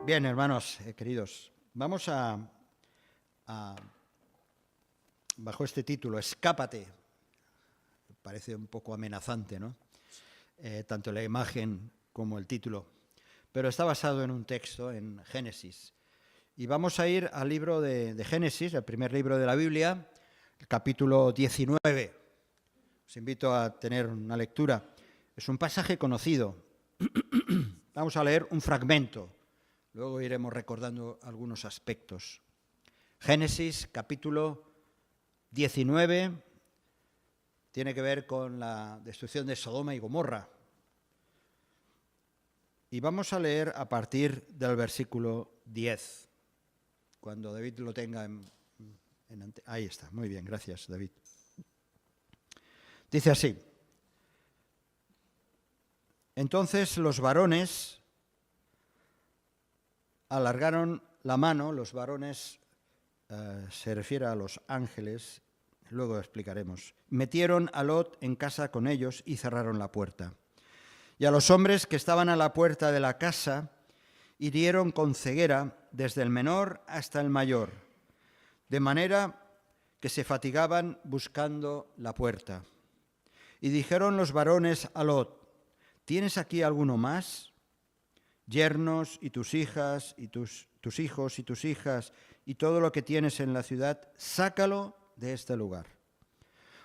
Bien, hermanos queridos, vamos bajo este título, Escápate. Parece un poco amenazante, ¿no? Tanto la imagen como el título. Pero está basado en un texto, en Génesis. Y vamos a ir al libro de Génesis, el primer libro de la Biblia, el capítulo 19. Os invito a tener una lectura. Es un pasaje conocido. Vamos a leer un fragmento. Luego iremos recordando algunos aspectos. Génesis, capítulo 19, tiene que ver con la destrucción de Sodoma y Gomorra. Y vamos a leer a partir del versículo 10. Cuando David lo tenga ahí está, muy bien, gracias David. Dice así: entonces los varones alargaron la mano, los varones se refiere a los ángeles, luego explicaremos. Metieron a Lot en casa con ellos y cerraron la puerta. Y a los hombres que estaban a la puerta de la casa hirieron con ceguera desde el menor hasta el mayor, de manera que se fatigaban buscando la puerta. Y dijeron los varones a Lot: ¿tienes aquí alguno más? Yernos y tus hijas y tus hijos y tus hijas y todo lo que tienes en la ciudad, sácalo de este lugar.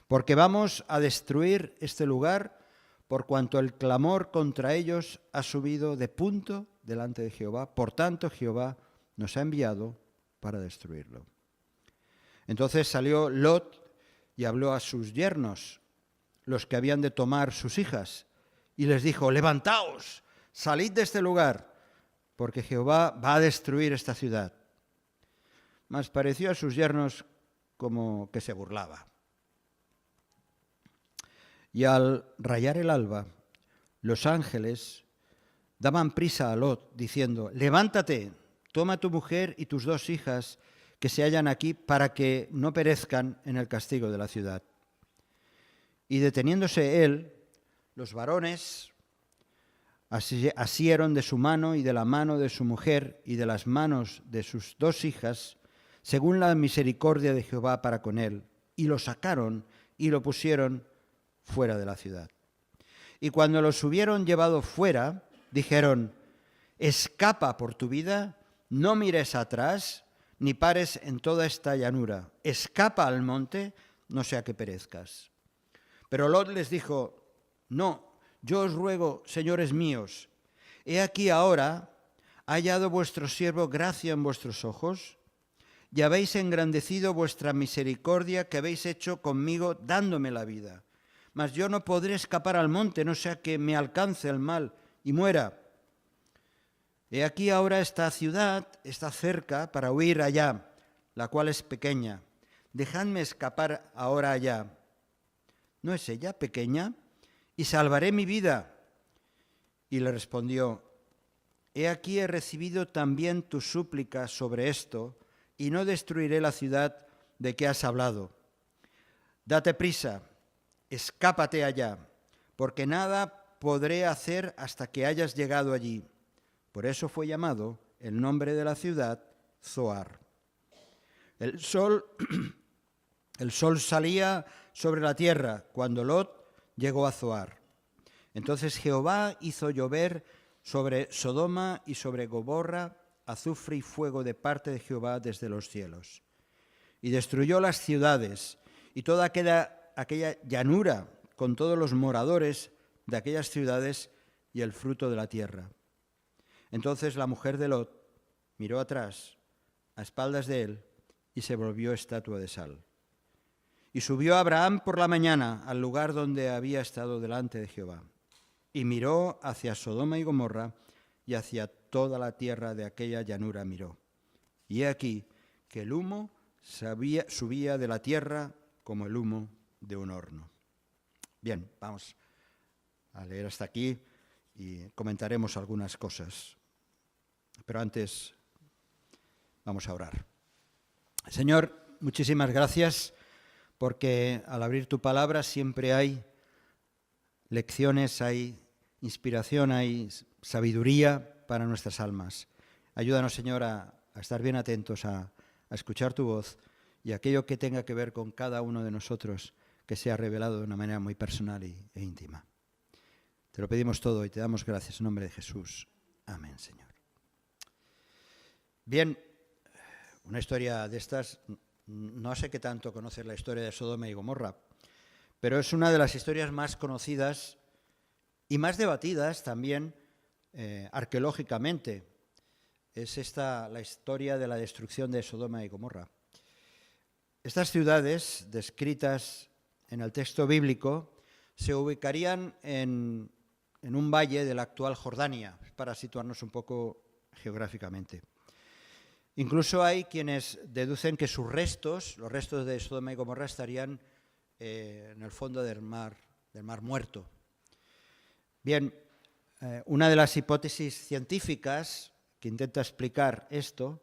Porque vamos a destruir este lugar por cuanto el clamor contra ellos ha subido de punto delante de Jehová. Por tanto, Jehová nos ha enviado para destruirlo. Entonces salió Lot y habló a sus yernos, los que habían de tomar sus hijas, y les dijo: levantaos, salid de este lugar, porque Jehová va a destruir esta ciudad. Mas pareció a sus yernos como que se burlaba. Y al rayar el alba, los ángeles daban prisa a Lot, diciendo: levántate, toma tu mujer y tus 2 hijas que se hallan aquí, para que no perezcan en el castigo de la ciudad. Y deteniéndose él, los varones asieron de su mano y de la mano de su mujer y de las manos de sus 2 hijas, según la misericordia de Jehová para con él, y lo sacaron y lo pusieron fuera de la ciudad. Y cuando los hubieron llevado fuera, dijeron: escapa por tu vida, no mires atrás, ni pares en toda esta llanura. Escapa al monte, no sea que perezcas. Pero Lot les dijo: no, yo os ruego, señores míos, he aquí ahora ha hallado vuestro siervo gracia en vuestros ojos, y habéis engrandecido vuestra misericordia que habéis hecho conmigo dándome la vida. Mas yo no podré escapar al monte, no sea que me alcance el mal y muera. He aquí ahora esta ciudad está cerca para huir allá, la cual es pequeña. Dejadme escapar ahora allá. ¿No es ella pequeña? Y salvaré mi vida. Y le respondió: he aquí he recibido también tu súplica sobre esto, y no destruiré la ciudad de que has hablado. Date prisa, escápate allá, porque nada podré hacer hasta que hayas llegado allí. Por eso fue llamado el nombre de la ciudad Zoar. El sol salía sobre la tierra cuando Lot llegó a Zoar. Entonces Jehová hizo llover sobre Sodoma y sobre Gomorra azufre y fuego de parte de Jehová desde los cielos. Y destruyó las ciudades y toda aquella llanura con todos los moradores de aquellas ciudades y el fruto de la tierra. Entonces la mujer de Lot miró atrás, a espaldas de él, y se volvió estatua de sal. Y subió Abraham por la mañana al lugar donde había estado delante de Jehová, y miró hacia Sodoma y Gomorra, y hacia toda la tierra de aquella llanura miró. Y he aquí que el humo subía de la tierra como el humo de un horno. Bien, vamos a leer hasta aquí y comentaremos algunas cosas. Pero antes vamos a orar. Señor, muchísimas gracias, porque al abrir tu palabra siempre hay lecciones, hay inspiración, hay sabiduría para nuestras almas. Ayúdanos, Señor, a estar bien atentos a escuchar tu voz y aquello que tenga que ver con cada uno de nosotros, que sea revelado de una manera muy personal e íntima. Te lo pedimos todo y te damos gracias en nombre de Jesús. Amén, Señor. Bien, una historia de estas, no sé qué tanto conoces la historia de Sodoma y Gomorra, pero es una de las historias más conocidas y más debatidas también arqueológicamente. Es esta la historia de la destrucción de Sodoma y Gomorra. Estas ciudades, descritas en el texto bíblico, se ubicarían en un valle de la actual Jordania, para situarnos un poco geográficamente. Incluso hay quienes deducen que sus restos, los restos de Sodoma y Gomorra, estarían en el fondo del mar Muerto. Bien, una de las hipótesis científicas que intenta explicar esto,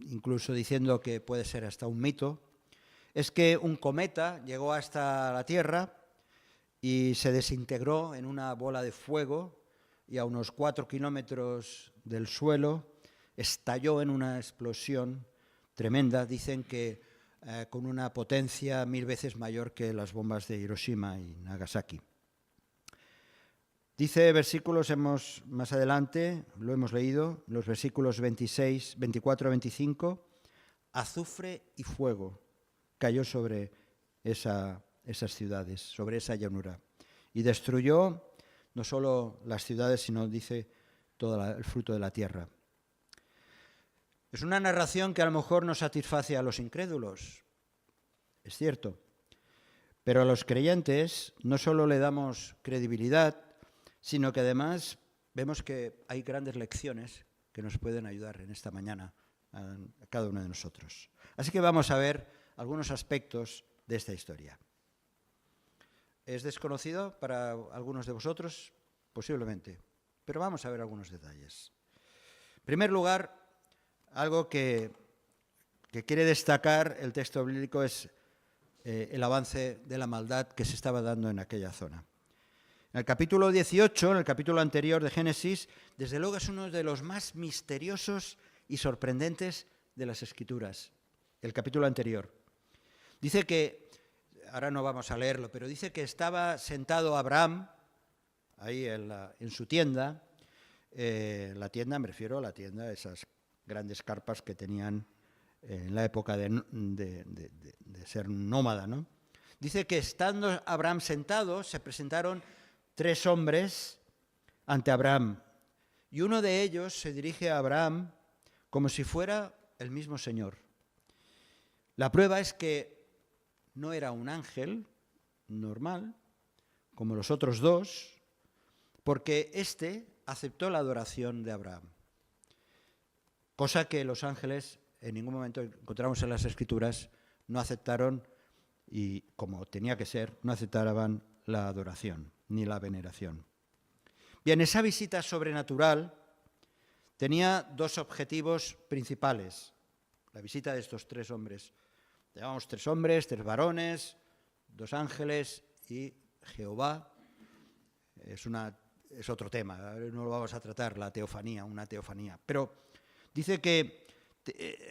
incluso diciendo que puede ser hasta un mito, es que un cometa llegó hasta la Tierra y se desintegró en una bola de fuego y a unos 4 kilómetros del suelo estalló en una explosión tremenda, dicen que con una potencia 1000 veces mayor que las bombas de Hiroshima y Nagasaki. Dice versículos, más adelante, lo hemos leído, los versículos 24 a 25, azufre y fuego cayó sobre esas ciudades, sobre esa llanura, y destruyó no solo las ciudades, sino, dice, todo el fruto de la tierra. Es una narración que a lo mejor no satisface a los incrédulos, es cierto, pero a los creyentes no solo le damos credibilidad, sino que además vemos que hay grandes lecciones que nos pueden ayudar en esta mañana a cada uno de nosotros. Así que vamos a ver algunos aspectos de esta historia. ¿Es desconocido para algunos de vosotros? Posiblemente, pero vamos a ver algunos detalles. En primer lugar, algo que quiere destacar el texto bíblico es el avance de la maldad que se estaba dando en aquella zona. En el capítulo 18, en el capítulo anterior de Génesis, desde luego es uno de los más misteriosos y sorprendentes de las Escrituras, el capítulo anterior. Dice que, ahora no vamos a leerlo, pero dice que estaba sentado Abraham, ahí en su tienda, la tienda, me refiero a la tienda, esas grandes carpas que tenían en la época de ser nómada, ¿no? Dice que estando Abraham sentado, se presentaron 3 hombres ante Abraham, y uno de ellos se dirige a Abraham como si fuera el mismo Señor. La prueba es que no era un ángel normal, como los otros 2, porque éste aceptó la adoración de Abraham, cosa que los ángeles en ningún momento, encontramos en las Escrituras, no aceptaron, y como tenía que ser, no aceptaban la adoración ni la veneración. Bien, esa visita sobrenatural tenía 2 objetivos principales. La visita de estos 3 hombres. Llamamos 3 hombres, 3 varones, 2 ángeles y Jehová. Es otro tema, no lo vamos a tratar, la teofanía, una teofanía. Pero dice que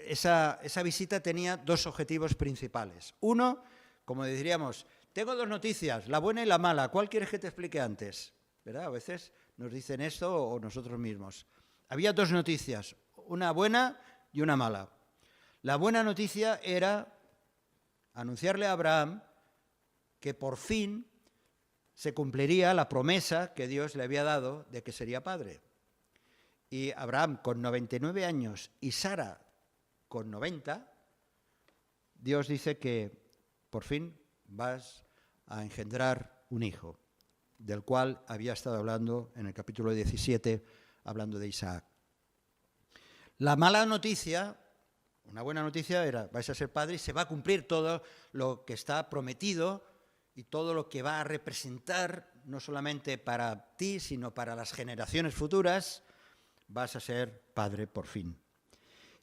esa visita tenía 2 objetivos principales. Uno, como diríamos, tengo 2 noticias, la buena y la mala. ¿Cuál quieres que te explique antes? ¿Verdad? A veces nos dicen esto o nosotros mismos. Había 2 noticias, una buena y una mala. La buena noticia era anunciarle a Abraham que por fin se cumpliría la promesa que Dios le había dado de que sería padre. Y Abraham con 99 años y Sara con 90, Dios dice que por fin vas a engendrar un hijo, del cual había estado hablando en el capítulo 17, hablando de Isaac. La mala noticia, una buena noticia era, vais a ser padre y se va a cumplir todo lo que está prometido y todo lo que va a representar, no solamente para ti, sino para las generaciones futuras, vas a ser padre por fin.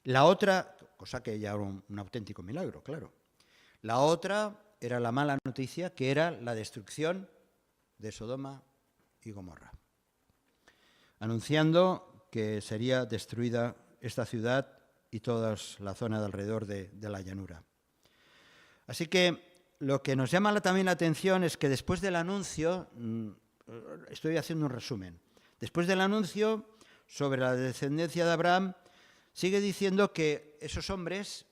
La otra, cosa que ya era un auténtico milagro, claro. La otra era la mala noticia, que era la destrucción de Sodoma y Gomorra. Anunciando que sería destruida esta ciudad y toda la zona de alrededor de la llanura. Así que lo que nos llama también la atención es que después del anuncio, estoy haciendo un resumen, después del anuncio sobre la descendencia de Abraham, sigue diciendo que esos hombres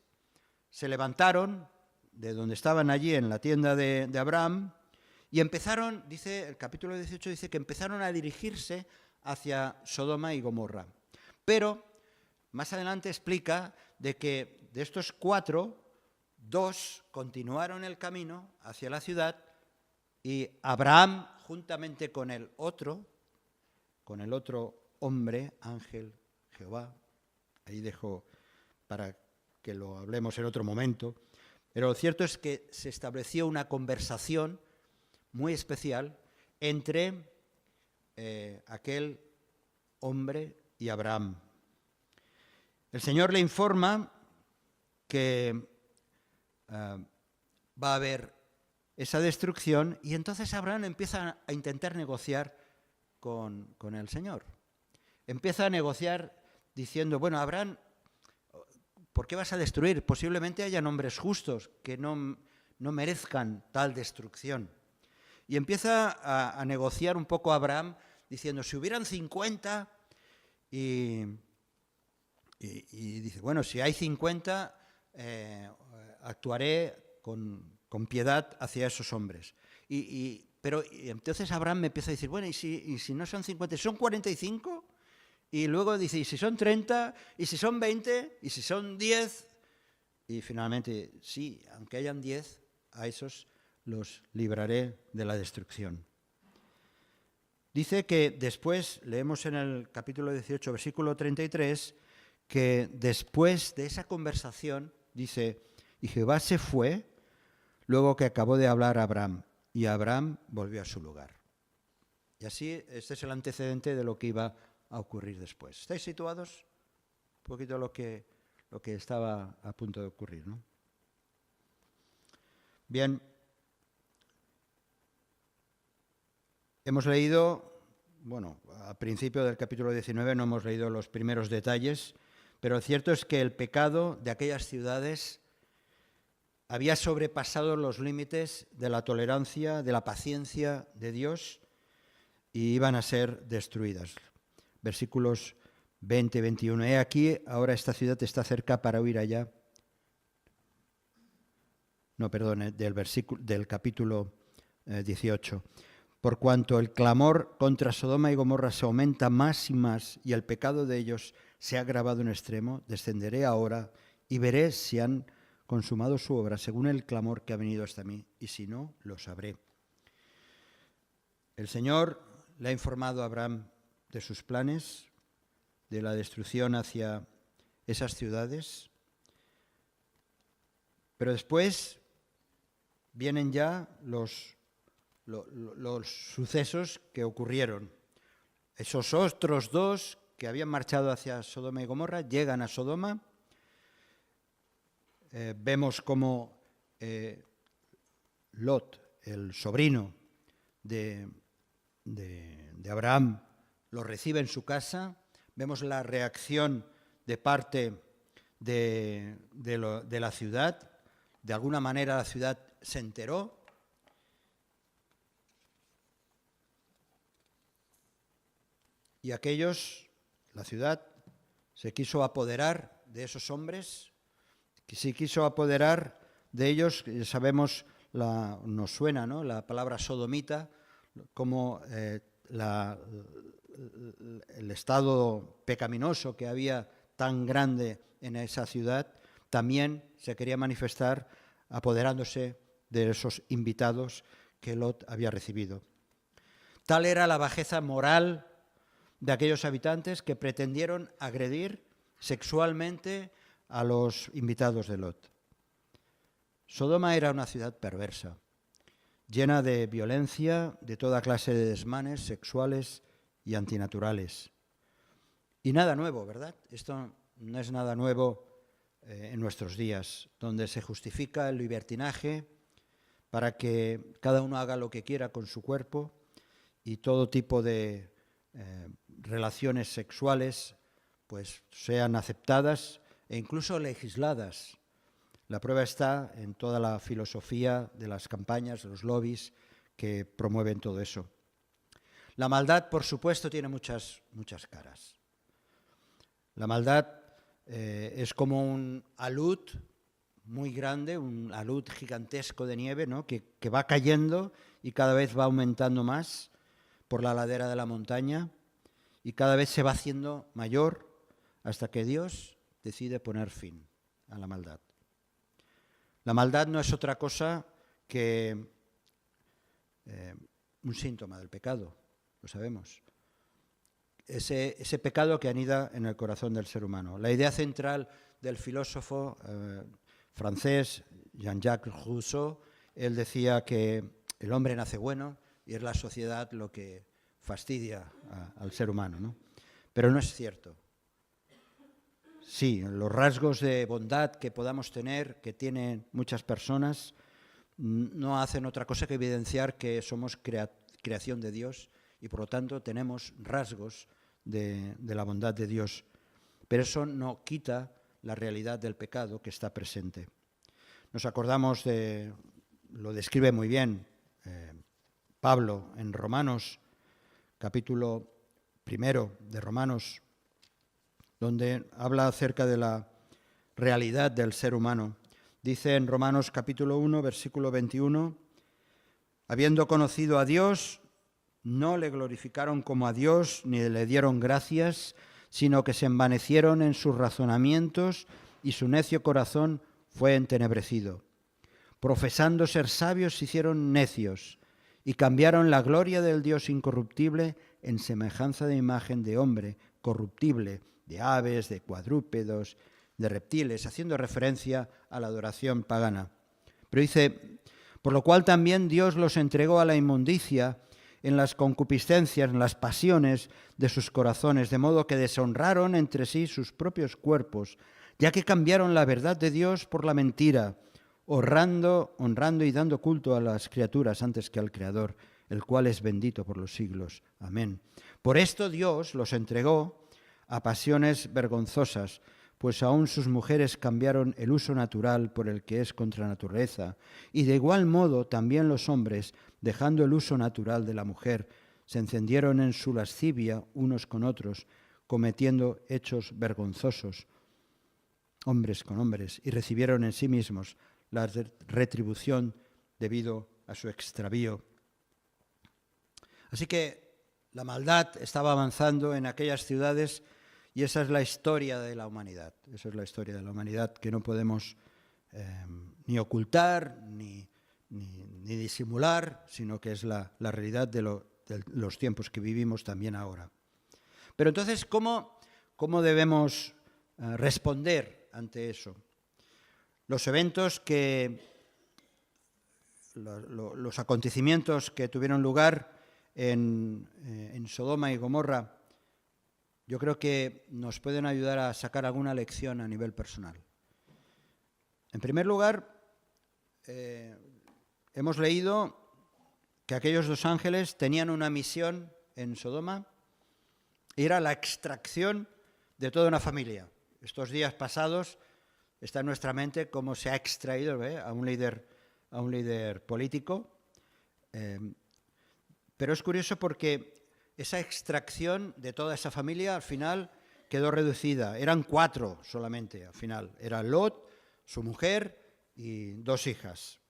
se levantaron de donde estaban allí en la tienda de Abraham y empezaron, dice el capítulo 18, dice que empezaron a dirigirse hacia Sodoma y Gomorra. Pero más adelante explica de que de estos 4, 2 continuaron el camino hacia la ciudad y Abraham, juntamente con el otro hombre, ángel, Jehová, ahí dejo para que lo hablemos en otro momento, pero lo cierto es que se estableció una conversación muy especial entre aquel hombre y Abraham. El Señor le informa que va a haber esa destrucción y entonces Abraham empieza a intentar negociar con el Señor. Empieza a negociar diciendo, bueno, Abraham, ¿por qué vas a destruir? Posiblemente hayan hombres justos que no merezcan tal destrucción. Y empieza a negociar un poco Abraham diciendo, si hubieran 50 y dice, bueno, si hay 50, actuaré con piedad hacia esos hombres. Pero entonces Abraham me empieza a decir, bueno, ¿y si no son 50, son 45? Y luego dice, ¿y si son 30? ¿Y si son 20? ¿Y si son 10? Y finalmente, sí, aunque hayan 10, a esos los libraré de la destrucción. Dice que después, leemos en el capítulo 18, versículo 33, que después de esa conversación, dice, y Jehová se fue, luego que acabó de hablar a Abraham, y Abraham volvió a su lugar. Y así, este es el antecedente de lo que iba a ocurrir después. ¿Estáis situados? Un poquito lo que estaba a punto de ocurrir, ¿no? Bien, hemos leído, bueno, al principio del capítulo 19 no hemos leído los primeros detalles, pero lo cierto es que el pecado de aquellas ciudades había sobrepasado los límites de la tolerancia, de la paciencia de Dios y iban a ser destruidas. Versículos 20, 21. He aquí, ahora esta ciudad está cerca para huir allá. No, perdón, del capítulo 18. Por cuanto el clamor contra Sodoma y Gomorra se aumenta más y más y el pecado de ellos se ha agravado en extremo, descenderé ahora y veré si han consumado su obra según el clamor que ha venido hasta mí, y si no, lo sabré. El Señor le ha informado a Abraham de sus planes, de la destrucción hacia esas ciudades, pero después vienen ya los sucesos que ocurrieron. Esos otros 2 que habían marchado hacia Sodoma y Gomorra llegan a Sodoma. Vemos cómo Lot, el sobrino de Abraham, lo recibe en su casa. Vemos la reacción de parte de la ciudad. De alguna manera la ciudad se enteró. Y la ciudad, se quiso apoderar de esos hombres, se quiso apoderar de ellos. Sabemos, nos suena, ¿no?, la palabra sodomita, como el estado pecaminoso que había tan grande en esa ciudad, también se quería manifestar apoderándose de esos invitados que Lot había recibido. Tal era la bajeza moral de aquellos habitantes que pretendieron agredir sexualmente a los invitados de Lot. Sodoma era una ciudad perversa, llena de violencia, de toda clase de desmanes sexuales y antinaturales. Y nada nuevo, ¿verdad? Esto no es nada nuevo en nuestros días, donde se justifica el libertinaje para que cada uno haga lo que quiera con su cuerpo y todo tipo de relaciones sexuales pues sean aceptadas e incluso legisladas. La prueba está en toda la filosofía de las campañas, de los lobbies que promueven todo eso. La maldad, por supuesto, tiene muchas caras. La maldad es como un alud muy grande, un alud gigantesco de nieve, ¿no? que va cayendo y cada vez va aumentando más por la ladera de la montaña y cada vez se va haciendo mayor hasta que Dios decide poner fin a la maldad. La maldad no es otra cosa que un síntoma del pecado, lo sabemos. Ese pecado que anida en el corazón del ser humano. La idea central del filósofo francés Jean-Jacques Rousseau, él decía que el hombre nace bueno y es la sociedad lo que fastidia al ser humano, ¿no? Pero no es cierto. Sí, los rasgos de bondad que podamos tener, que tienen muchas personas, no hacen otra cosa que evidenciar que somos creación de Dios y por lo tanto tenemos rasgos de la bondad de Dios. Pero eso no quita la realidad del pecado que está presente. Nos acordamos lo describe muy bien Pablo en Romanos, capítulo 1 de Romanos, donde habla acerca de la realidad del ser humano. Dice en Romanos capítulo 1, versículo 21, habiendo conocido a Dios, no le glorificaron como a Dios, ni le dieron gracias, sino que se envanecieron en sus razonamientos y su necio corazón fue entenebrecido. Profesando ser sabios, se hicieron necios y cambiaron la gloria del Dios incorruptible en semejanza de imagen de hombre corruptible, de aves, de cuadrúpedos, de reptiles, haciendo referencia a la adoración pagana. Pero dice, por lo cual también Dios los entregó a la inmundicia en las concupiscencias, en las pasiones de sus corazones, de modo que deshonraron entre sí sus propios cuerpos, ya que cambiaron la verdad de Dios por la mentira, honrando y dando culto a las criaturas antes que al Creador, el cual es bendito por los siglos. Amén. Por esto Dios los entregó a pasiones vergonzosas, pues aún sus mujeres cambiaron el uso natural por el que es contra naturaleza, y de igual modo también los hombres, dejando el uso natural de la mujer, se encendieron en su lascivia unos con otros, cometiendo hechos vergonzosos, hombres con hombres, y recibieron en sí mismos la retribución debido a su extravío. Así que la maldad estaba avanzando en aquellas ciudades y esa es la historia de la humanidad. Esa es la historia de la humanidad que no podemos ni ocultar ni disimular, sino que es la realidad de los tiempos que vivimos también ahora. Pero entonces, ¿cómo debemos responder ante eso? Los eventos los acontecimientos que tuvieron lugar en Sodoma y Gomorra, yo creo que nos pueden ayudar a sacar alguna lección a nivel personal. En primer lugar, hemos leído que aquellos dos ángeles tenían una misión en Sodoma y era la extracción de toda una familia. Estos días pasados está en nuestra mente cómo se ha extraído a un líder político. Pero es curioso porque esa extracción de toda esa familia al final quedó reducida. Eran 4 solamente al final. Era Lot, su mujer y 2 hijas.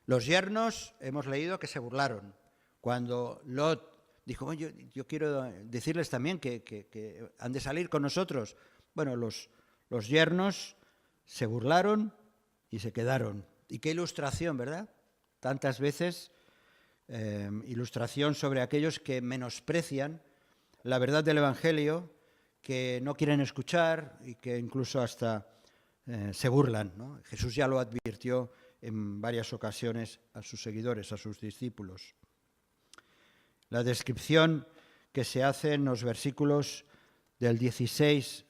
Los yernos hemos leído que se burlaron. Cuando Lot dijo, yo quiero decirles también que han de salir con nosotros. Bueno, los yernos se burlaron y se quedaron. Y qué ilustración, ¿verdad? Tantas veces ilustración sobre aquellos que menosprecian la verdad del Evangelio, que no quieren escuchar y que incluso hasta se burlan, ¿no? Jesús ya lo advirtió en varias ocasiones a sus seguidores, a sus discípulos. La descripción que se hace en los versículos del 16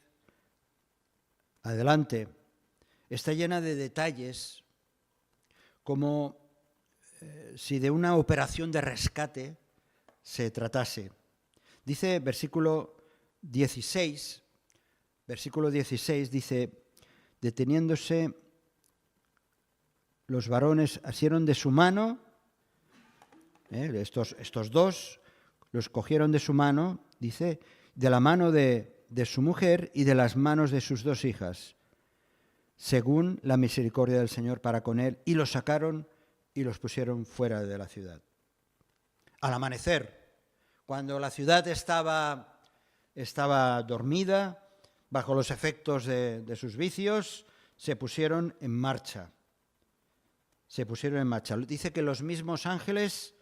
adelante está llena de detalles como si de una operación de rescate se tratase. Dice versículo 16, dice, deteniéndose los varones asieron de su mano, estos dos los cogieron de su mano, dice, de la mano de su mujer y de las manos de sus dos hijas, según la misericordia del Señor para con él, y los sacaron y los pusieron fuera de la ciudad. Al amanecer, cuando la ciudad estaba dormida, bajo los efectos de sus vicios, se pusieron en marcha. Dice que los mismos ángeles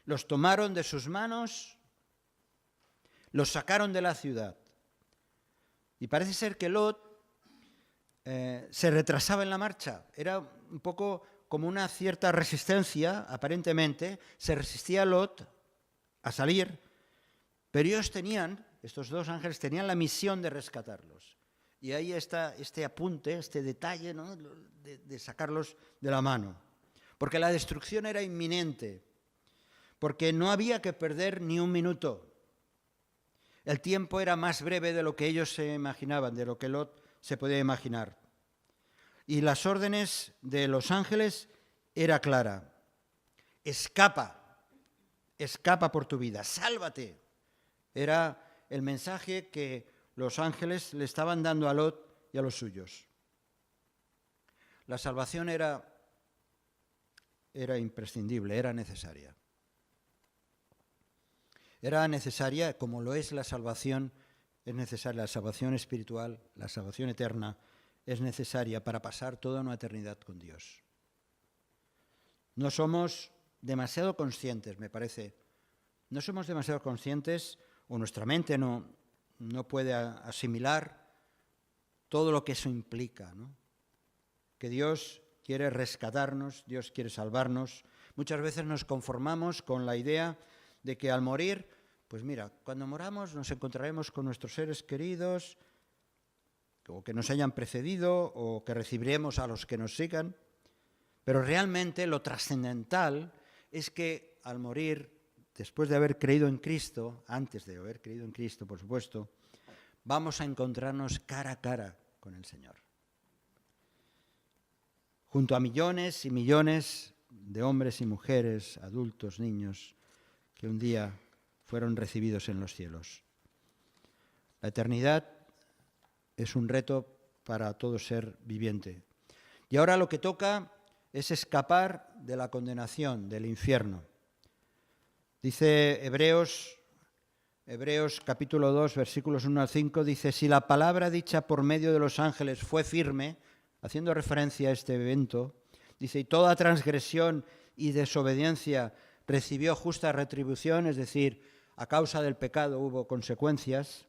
los tomaron de sus manos, los sacaron de la ciudad. Y parece ser que Lot se retrasaba en la marcha. Era un poco como una cierta resistencia, aparentemente. Se resistía Lot a salir, pero estos dos ángeles tenían la misión de rescatarlos. Y ahí está este apunte, este detalle, ¿no?, de sacarlos de la mano. Porque la destrucción era inminente, porque no había que perder ni un minuto. El tiempo era más breve de lo que ellos se imaginaban, de lo que Lot se podía imaginar. Y las órdenes de los ángeles era clara: escapa por tu vida, sálvate. Era el mensaje que los ángeles le estaban dando a Lot y a los suyos. La salvación era imprescindible, era necesaria. Era necesaria, como lo es la salvación, es necesaria la salvación espiritual, la salvación eterna, es necesaria para pasar toda una eternidad con Dios. No somos demasiado conscientes, me parece. No somos demasiado conscientes, o nuestra mente no puede asimilar todo lo que eso implica, ¿no? Que Dios quiere rescatarnos, Dios quiere salvarnos. Muchas veces nos conformamos con la idea de que al morir, pues mira, cuando moramos nos encontraremos con nuestros seres queridos, o que nos hayan precedido, o que recibiremos a los que nos sigan. Pero realmente lo trascendental es que al morir, después de haber creído en Cristo, antes de haber creído en Cristo, por supuesto, vamos a encontrarnos cara a cara con el Señor. Junto a millones y millones de hombres y mujeres, adultos, niños, que un día fueron recibidos en los cielos. La eternidad es un reto para todo ser viviente. Y ahora lo que toca es escapar de la condenación, del infierno. Dice Hebreos capítulo 2, versículos 1 al 5, dice: si la palabra dicha por medio de los ángeles fue firme, haciendo referencia a este evento, dice, y toda transgresión y desobediencia recibió justa retribución, es decir, a causa del pecado hubo consecuencias,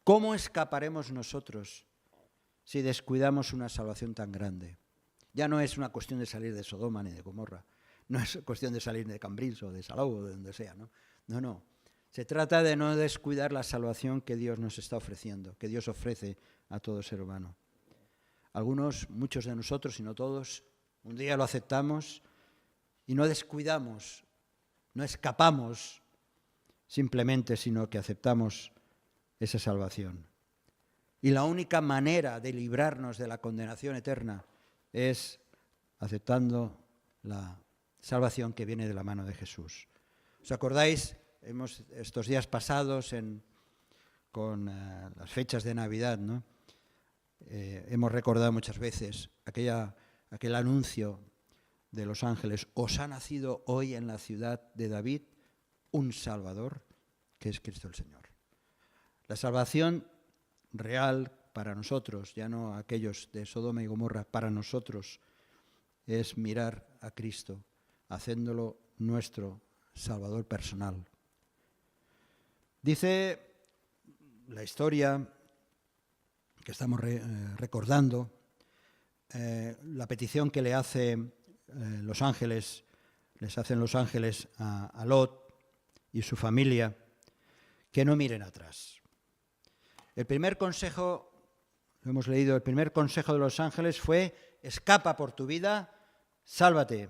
¿cómo escaparemos nosotros si descuidamos una salvación tan grande? Ya no es una cuestión de salir de Sodoma ni de Gomorra, no es cuestión de salir de Cambrils o de Salou o de donde sea, ¿no? No. Se trata de no descuidar la salvación que Dios nos está ofreciendo, que Dios ofrece a todo ser humano. Algunos, muchos de nosotros, y no todos, un día lo aceptamos y no descuidamos, no escapamos simplemente, sino que aceptamos esa salvación. Y la única manera de librarnos de la condenación eterna es aceptando la salvación que viene de la mano de Jesús. ¿Os acordáis? Estos días pasados con las fechas de Navidad, ¿no? Hemos recordado muchas veces aquel anuncio de los ángeles: os ha nacido hoy en la ciudad de David un Salvador, que es Cristo el Señor. La salvación real para nosotros, ya no aquellos de Sodoma y Gomorra, para nosotros es mirar a Cristo, haciéndolo nuestro Salvador personal. Dice la historia que estamos recordando, la petición que le hacen los ángeles a Lot y su familia, que no miren atrás. El primer consejo, lo hemos leído, el primer consejo de los ángeles fue: escapa por tu vida, sálvate.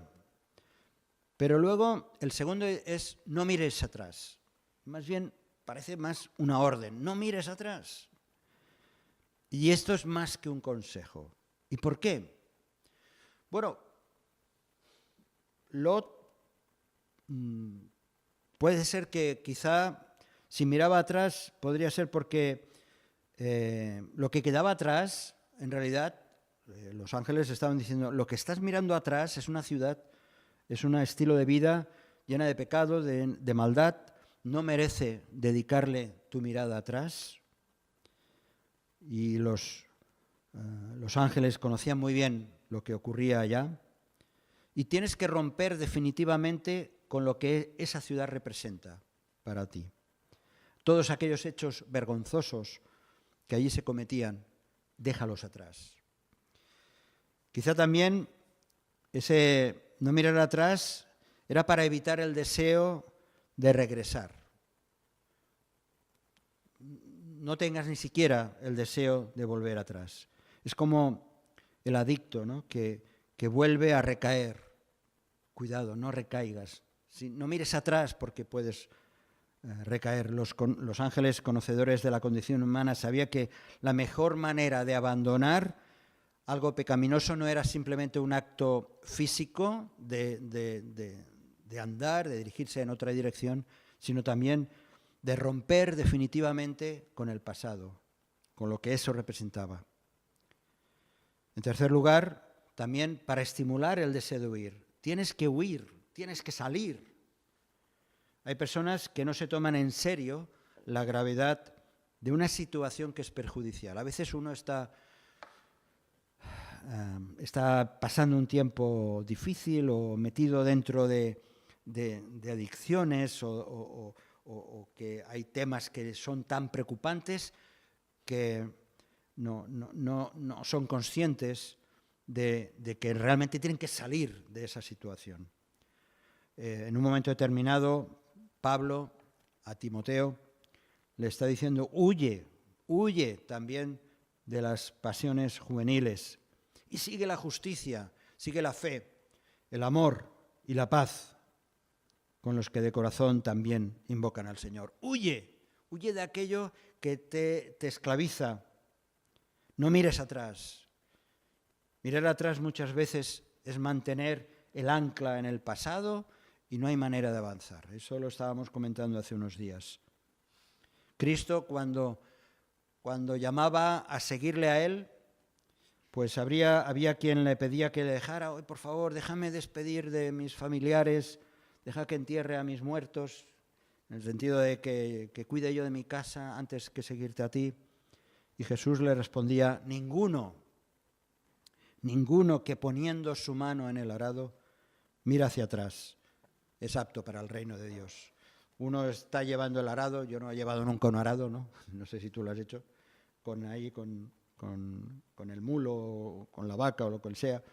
Pero luego el segundo es: no mires atrás. Más bien parece más una orden. No mires atrás. Y esto es más que un consejo. ¿Y por qué? Bueno, Lot puede ser que quizá si miraba atrás podría ser porque lo que quedaba atrás, en realidad, los ángeles estaban diciendo, lo que estás mirando atrás es una ciudad, es un estilo de vida llena de pecado, de maldad, no merece dedicarle tu mirada atrás. Y los ángeles conocían muy bien lo que ocurría allá. Y tienes que romper definitivamente con lo que esa ciudad representa para ti. Todos aquellos hechos vergonzosos que allí se cometían, déjalos atrás. Quizá también ese no mirar atrás era para evitar el deseo de regresar. No tengas ni siquiera el deseo de volver atrás. Es como el adicto, ¿no? que vuelve a recaer. Cuidado, no recaigas. No mires atrás porque puedes recaer. Los ángeles conocedores de la condición humana sabían que la mejor manera de abandonar algo pecaminoso no era simplemente un acto físico de andar, de dirigirse en otra dirección, sino también de romper definitivamente con el pasado, con lo que eso representaba. En tercer lugar, también para estimular el deseo de huir. Tienes que huir, tienes que salir. Hay personas que no se toman en serio la gravedad de una situación que es perjudicial. A veces uno está pasando un tiempo difícil o metido dentro de adicciones o que hay temas que son tan preocupantes que no son conscientes de que realmente tienen que salir de esa situación. En un momento determinado, Pablo a Timoteo le está diciendo, huye también de las pasiones juveniles y sigue la justicia, sigue la fe, el amor y la paz con los que de corazón también invocan al Señor. Huye de aquello que te esclaviza. No mires atrás. Mirar atrás muchas veces es mantener el ancla en el pasado y no hay manera de avanzar. Eso lo estábamos comentando hace unos días. Cristo, cuando llamaba a seguirle a Él, pues había quien le pedía que le dejara, hoy por favor, déjame despedir de mis familiares, deja que entierre a mis muertos, en el sentido de que cuide yo de mi casa antes que seguirte a ti. Y Jesús le respondía, ninguno que poniendo su mano en el arado mira hacia atrás es apto para el reino de Dios. Uno está llevando el arado, yo no he llevado nunca un arado, ¿no? No sé si tú lo has hecho, con el mulo, o con la vaca o lo que sea.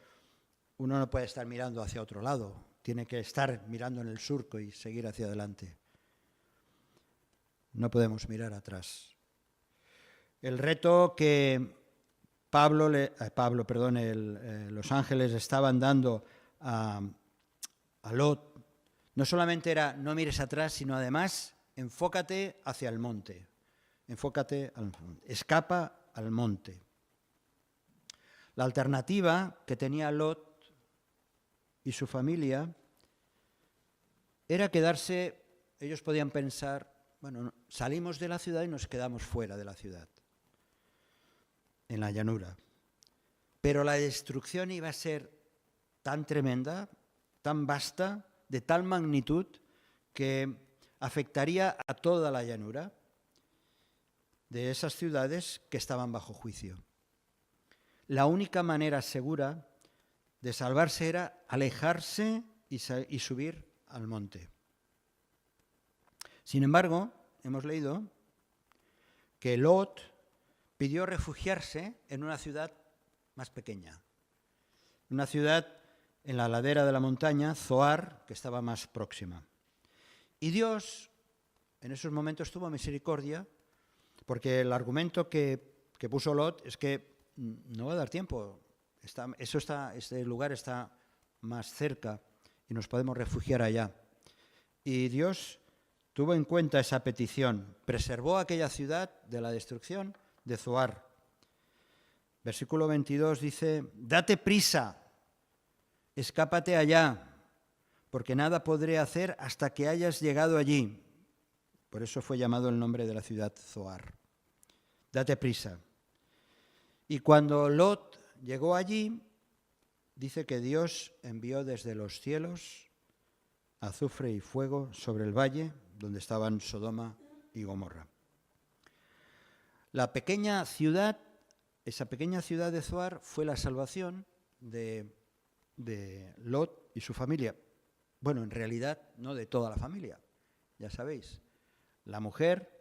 Uno no puede estar mirando hacia otro lado, tiene que estar mirando en el surco y seguir hacia adelante. No podemos mirar atrás. El reto que los ángeles estaban dando a Lot no solamente era no mires atrás, sino además enfócate hacia el monte. Escapa al monte. La alternativa que tenía Lot y su familia era quedarse, ellos podían pensar, bueno, salimos de la ciudad y nos quedamos fuera de la ciudad, en la llanura. Pero la destrucción iba a ser tan tremenda, tan vasta, de tal magnitud, que afectaría a toda la llanura de esas ciudades que estaban bajo juicio. La única manera segura de salvarse era alejarse y subir al monte. Sin embargo, hemos leído que Lot pidió refugiarse en una ciudad más pequeña, una ciudad en la ladera de la montaña, Zoar, que estaba más próxima. Y Dios en esos momentos tuvo misericordia, porque el argumento que puso Lot es que no va a dar tiempo, este lugar está más cerca y nos podemos refugiar allá. Y Dios tuvo en cuenta esa petición, preservó aquella ciudad de la destrucción de Zoar. Versículo 22 dice, date prisa, escápate allá, porque nada podré hacer hasta que hayas llegado allí. Por eso fue llamado el nombre de la ciudad Zoar. Date prisa. Y cuando Lot llegó allí, dice que Dios envió desde los cielos azufre y fuego sobre el valle donde estaban Sodoma y Gomorra. La pequeña ciudad, esa pequeña ciudad de Zoar, fue la salvación de Lot y su familia. Bueno, en realidad no de toda la familia, ya sabéis. La mujer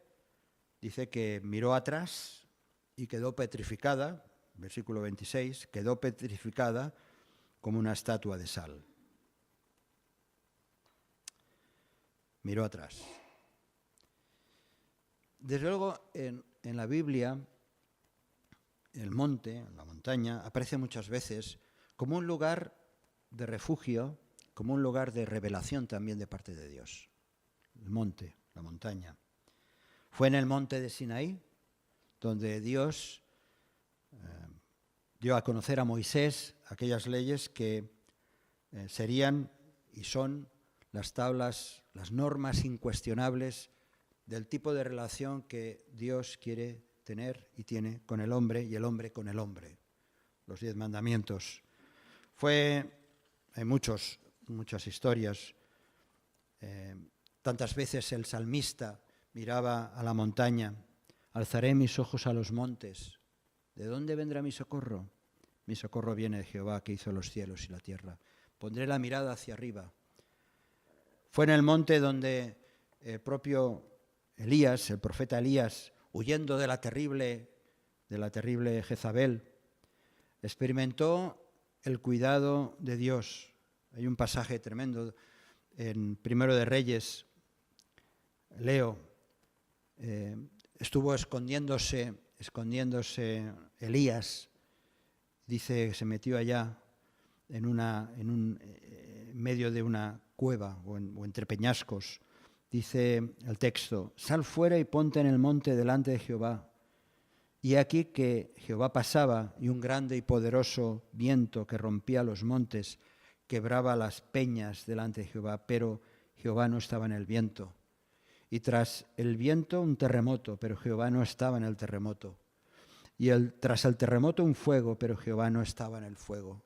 dice que miró atrás y quedó petrificada, versículo 26, quedó petrificada como una estatua de sal. Miró atrás. Desde luego, en la Biblia, el monte, la montaña, aparece muchas veces como un lugar de refugio, como un lugar de revelación también de parte de Dios. El monte, la montaña. Fue en el monte de Sinaí donde Dios dio a conocer a Moisés aquellas leyes que serían y son las tablas, las normas incuestionables del tipo de relación que Dios quiere tener y tiene con el hombre y el hombre con el hombre. Los 10 mandamientos. Hay muchas historias. Tantas veces el salmista miraba a la montaña, alzaré mis ojos a los montes. ¿De dónde vendrá mi socorro? Mi socorro viene de Jehová, que hizo los cielos y la tierra. Pondré la mirada hacia arriba. Fue en el monte donde el propio Elías, el profeta Elías, huyendo de la terrible Jezabel, experimentó el cuidado de Dios. Hay un pasaje tremendo en Primero de Reyes. Leo, estuvo escondiéndose Elías, dice que se metió allá en medio de una cueva o entre peñascos. Dice el texto, sal fuera y ponte en el monte delante de Jehová. Y aquí que Jehová pasaba y un grande y poderoso viento que rompía los montes quebraba las peñas delante de Jehová, pero Jehová no estaba en el viento. Y tras el viento un terremoto, pero Jehová no estaba en el terremoto. Y tras el terremoto un fuego, pero Jehová no estaba en el fuego.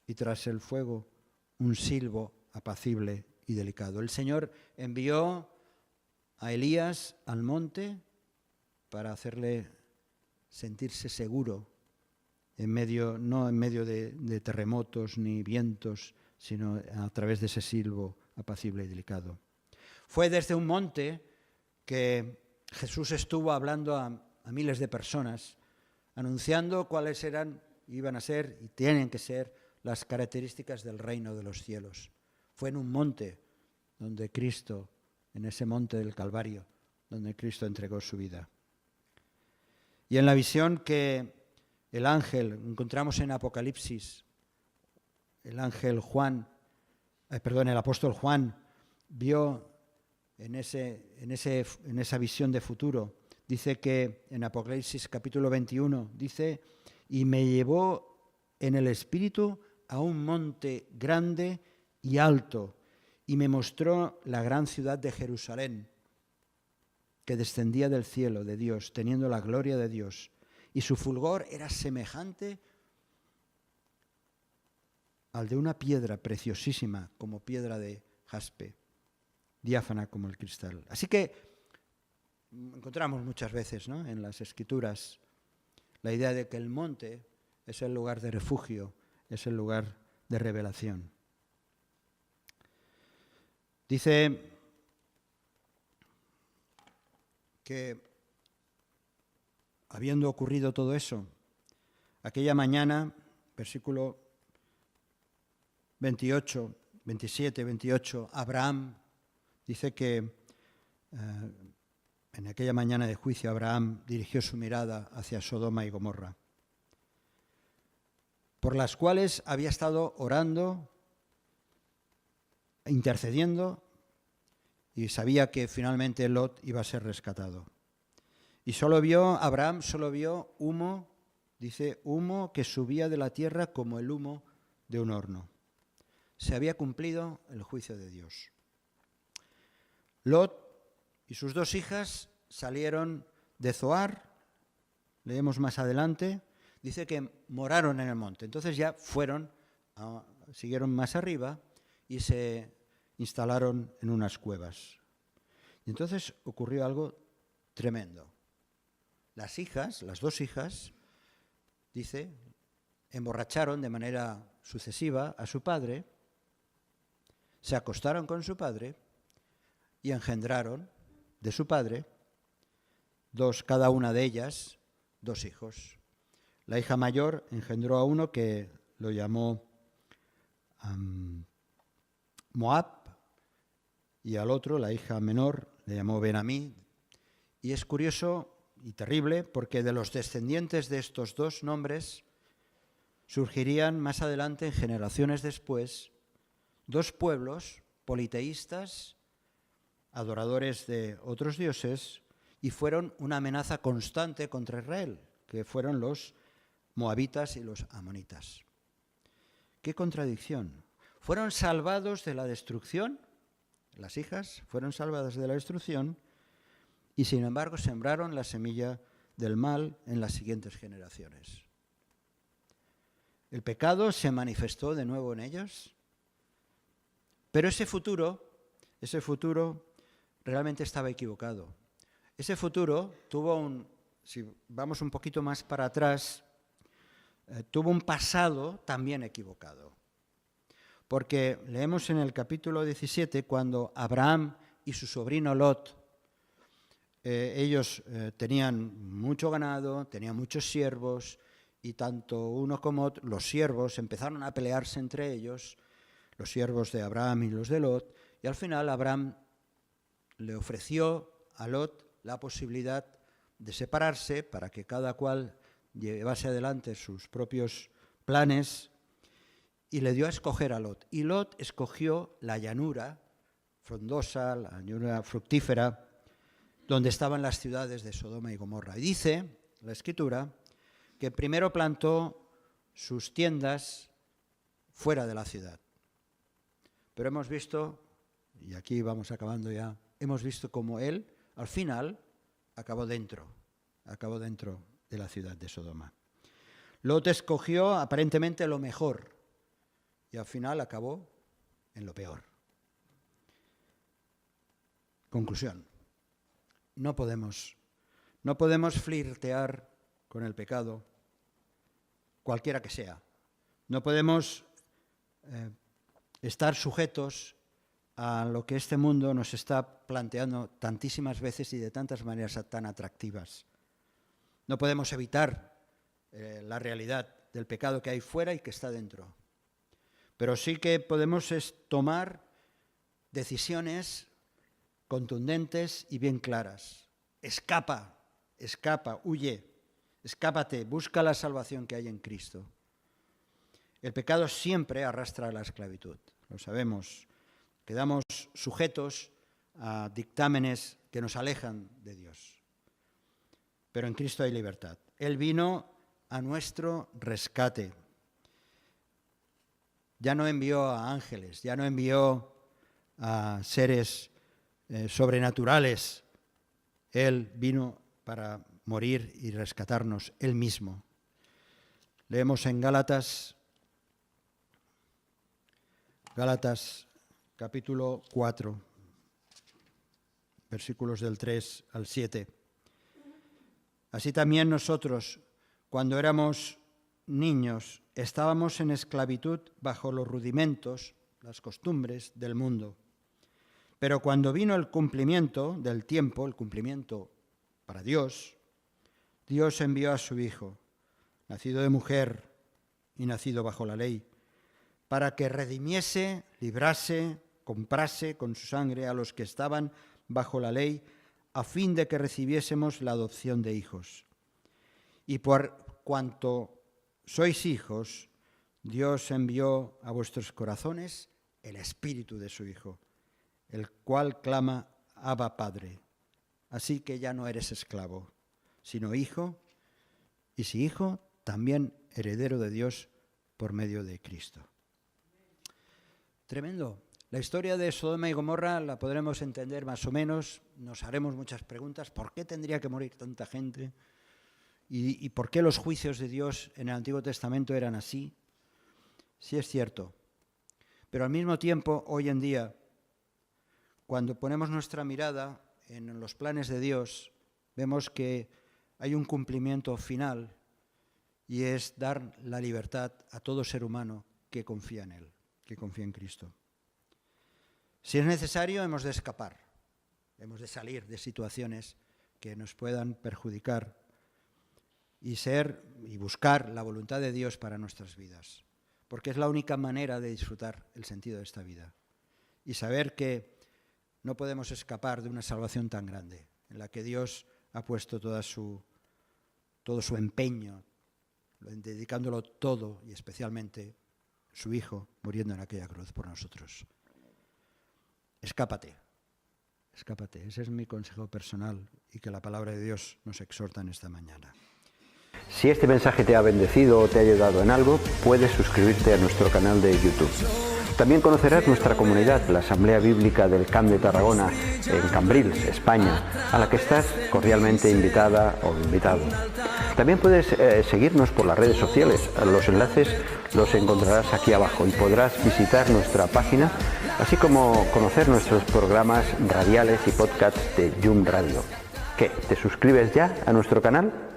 Y tras el fuego un silbo apacible y delicado. El Señor envió a Elías al monte para hacerle sentirse seguro, no en medio de terremotos ni vientos, sino a través de ese silbo apacible y delicado. Fue desde un monte que Jesús estuvo hablando a miles de personas, anunciando cuáles iban a ser y tienen que ser las características del reino de los cielos. Fue en un monte donde Cristo, en ese monte del Calvario, donde Cristo entregó su vida. Y en la visión que el encontramos en Apocalipsis, el apóstol Juan vio en esa visión de futuro. Dice que en Apocalipsis capítulo 21, dice, y me llevó en el espíritu a un monte grande y alto, y me mostró la gran ciudad de Jerusalén, que descendía del cielo de Dios, teniendo la gloria de Dios, y su fulgor era semejante al de una piedra preciosísima, como piedra de jaspe, diáfana como el cristal. Así que encontramos muchas veces, ¿no?, en las Escrituras la idea de que el monte es el lugar de refugio, es el lugar de revelación. Dice que, habiendo ocurrido todo eso, aquella mañana, versículo 28, 27, 28, Abraham, dice que en aquella mañana de juicio Abraham dirigió su mirada hacia Sodoma y Gomorra, por las cuales había estado orando, intercediendo, y sabía que finalmente Lot iba a ser rescatado. Y Abraham solo vio humo, dice, humo que subía de la tierra como el humo de un horno. Se había cumplido el juicio de Dios. Lot y sus 2 hijas salieron de Zoar, leemos más adelante, dice que moraron en el monte. Entonces ya siguieron más arriba y se instalaron en unas cuevas. Y entonces ocurrió algo tremendo. Las 2 hijas, dice, emborracharon de manera sucesiva a su padre, se acostaron con su padre y engendraron de su padre cada una de ellas, 2 hijos. La hija mayor engendró a uno que lo llamó Moab, y al otro, la hija menor, le llamó Ben-Amí. Y es curioso y terrible porque de los descendientes de estos 2 nombres surgirían más adelante, en generaciones después, 2 pueblos politeístas, adoradores de otros dioses, y fueron una amenaza constante contra Israel, que fueron los moabitas y los amonitas. ¡Qué contradicción! Fueron salvados de la destrucción, las hijas fueron salvadas de la destrucción, y sin embargo sembraron la semilla del mal en las siguientes generaciones. El pecado se manifestó de nuevo en ellas, pero ese futuro realmente estaba equivocado. Ese futuro si vamos un poquito más para atrás, tuvo un pasado también equivocado. Porque leemos en el capítulo 17, cuando Abraham y su sobrino Lot, ellos tenían mucho ganado, tenían muchos siervos, y tanto uno como otro, los siervos empezaron a pelearse entre ellos, los siervos de Abraham y los de Lot, y al final Abraham le ofreció a Lot la posibilidad de separarse para que cada cual llevase adelante sus propios planes, y le dio a escoger a Lot. Y Lot escogió la llanura frondosa, la llanura fructífera, donde estaban las ciudades de Sodoma y Gomorra. Y dice la Escritura que primero plantó sus tiendas fuera de la ciudad. Pero hemos visto, y aquí vamos acabando ya, hemos visto cómo él, al final, acabó dentro de la ciudad de Sodoma. Lot escogió aparentemente lo mejor y al final acabó en lo peor. Conclusión. No podemos flirtear con el pecado, cualquiera que sea. No podemos estar sujetos a lo que este mundo nos está planteando tantísimas veces y de tantas maneras tan atractivas. No podemos evitar la realidad del pecado que hay fuera y que está dentro. Pero sí que podemos tomar decisiones contundentes y bien claras. Escapa, huye, escápate, busca la salvación que hay en Cristo. El pecado siempre arrastra a la esclavitud, lo sabemos. Quedamos sujetos a dictámenes que nos alejan de Dios. Pero en Cristo hay libertad. Él vino a nuestro rescate. Ya no envió a ángeles, ya no envió a seres sobrenaturales. Él vino para morir y rescatarnos Él mismo. Leemos en Gálatas capítulo 4, versículos del 3 al 7. Así también nosotros, cuando éramos niños, estábamos en esclavitud bajo los rudimentos, las costumbres del mundo. Pero cuando vino el cumplimiento del tiempo, el cumplimiento para Dios, Dios envió a su Hijo, nacido de mujer y nacido bajo la ley, para que redimiese, librase, comprase con su sangre a los que estaban bajo la ley, a fin de que recibiésemos la adopción de hijos. Y por cuanto sois hijos, Dios envió a vuestros corazones el Espíritu de su Hijo, el cual clama, Abba, Padre. Así que ya no eres esclavo, sino hijo, y si hijo, también heredero de Dios por medio de Cristo. Tremendo. La historia de Sodoma y Gomorra la podremos entender más o menos, nos haremos muchas preguntas. ¿Por qué tendría que morir tanta gente? ¿Y por qué los juicios de Dios en el Antiguo Testamento eran así? Sí es cierto. Pero al mismo tiempo, hoy en día, cuando ponemos nuestra mirada en los planes de Dios, vemos que hay un cumplimiento final y es dar la libertad a todo ser humano que confía en Él, que confía en Cristo. Si es necesario, hemos de escapar, hemos de salir de situaciones que nos puedan perjudicar y buscar la voluntad de Dios para nuestras vidas, porque es la única manera de disfrutar el sentido de esta vida y saber que no podemos escapar de una salvación tan grande, en la que Dios ha puesto todo su empeño, dedicándolo todo y especialmente su Hijo muriendo en aquella cruz por nosotros. Escápate, escápate. Ese es mi consejo personal y que la palabra de Dios nos exhorta en esta mañana. Si este mensaje te ha bendecido o te ha ayudado en algo, puedes suscribirte a nuestro canal de YouTube. También conocerás nuestra comunidad, la Asamblea Bíblica del Camp de Tarragona, en Cambrils, España, a la que estás cordialmente invitada o invitado. También puedes seguirnos por las redes sociales. Los enlaces los encontrarás aquí abajo y podrás visitar nuestra página, así como conocer nuestros programas radiales y podcasts de Yum Radio. ¿Qué? ¿Te suscribes ya a nuestro canal?